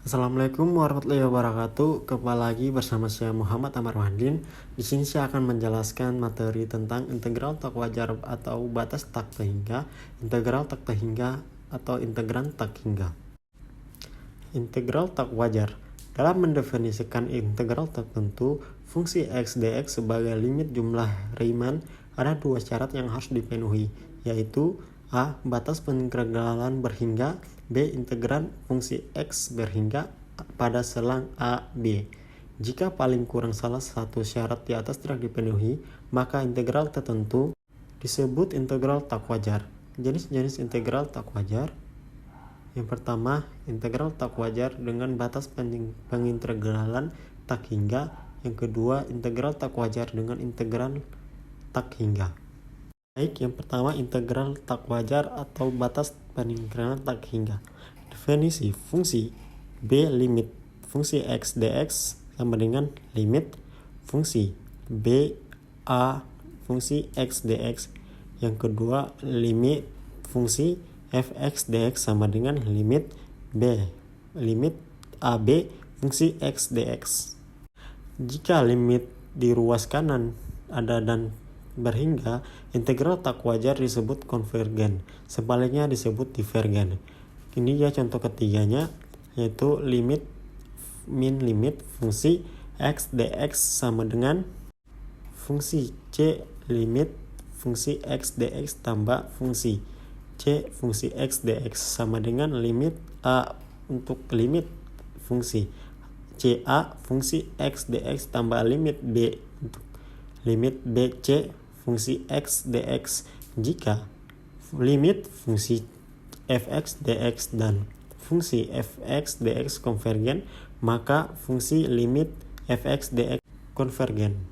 Assalamualaikum warahmatullahi wabarakatuh. Kembali lagi bersama saya Muhammad Amar Wahdin. Di sini saya akan menjelaskan materi tentang integral tak wajar atau batas tak terhingga, integral tak terhingga atau integran tak hingga. Integral tak wajar. Dalam mendefinisikan integral tertentu, fungsi x dx sebagai limit jumlah Riemann, ada dua syarat yang harus dipenuhi, yaitu A. Batas pengintegralan berhingga, B. Integran fungsi x berhingga pada selang A, B. Jika paling kurang salah satu syarat di atas tidak dipenuhi, maka integral tertentu disebut integral tak wajar. Jenis-jenis integral tak wajar. Yang pertama, integral tak wajar dengan batas pengintegralan tak hingga. Yang kedua, integral tak wajar dengan integral tak hingga. Baik, yang pertama integral tak wajar atau batas pengintegralan tak hingga. Definisi fungsi B limit fungsi x dx sama dengan limit fungsi B a fungsi x dx. Yang kedua, limit fungsi fx dx sama dengan limit b limit ab fungsi x dx. Jika limit di ruas kanan ada dan berhingga, integral tak wajar disebut konvergen, sebaliknya disebut divergen. Ini ya contoh ketiganya, yaitu limit fungsi x dx sama dengan fungsi c limit fungsi x dx tambah fungsi c fungsi x dx sama dengan limit a untuk limit fungsi ca fungsi x dx tambah limit b untuk limit bc fungsi x dx. Jika limit fungsi fx dx dan fungsi fx dx konvergen, maka fungsi limit fx dx konvergen.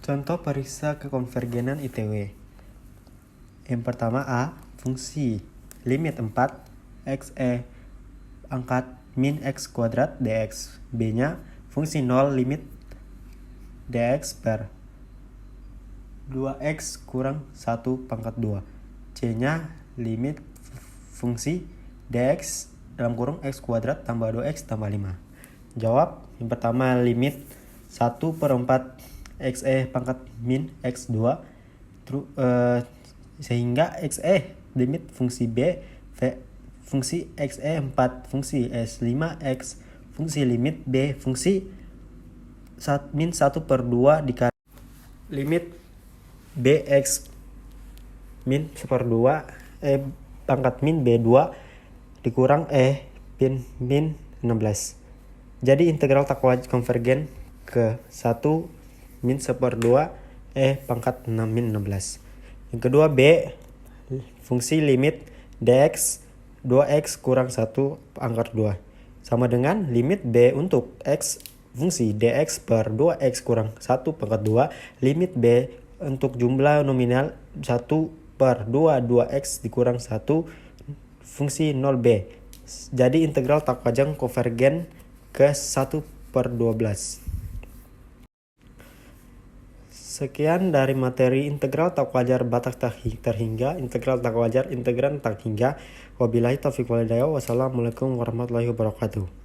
Contoh periksa kekonvergenan ITW. Yang pertama A, fungsi limit 4 xe angkat min x kuadrat dx. B-nya fungsi 0 limit dx per 2x kurang 1 pangkat 2. C-nya limit fungsi dx dalam kurung x kuadrat tambah 2x tambah 5. Jawab. Yang pertama, limit 1/4 xe pangkat min x2 sehingga xe limit fungsi b fungsi xe 4 fungsi s 5x fungsi limit b fungsi min 1/2 dikali limit bx min 1/2 pangkat min b2 dikurang min 16. Jadi integral tak wajar konvergen ke 1 min 1/2 pangkat 6 min 16. Yang kedua, b fungsi limit dx 2x kurang 1 pangkat 2 sama dengan limit b untuk x fungsi dx per 2x kurang 1 pangkat 2 limit b untuk jumlah nominal 1/2 2x dikurang 1 fungsi 0b. Jadi integral tak wajar konvergen ke 1/12. Sekian dari materi integral tak wajar batas tak terhingga, integral tak wajar, integran tak hingga. Wabillahi taufiq wal hidayah. Wassalamualaikum warahmatullahi wabarakatuh.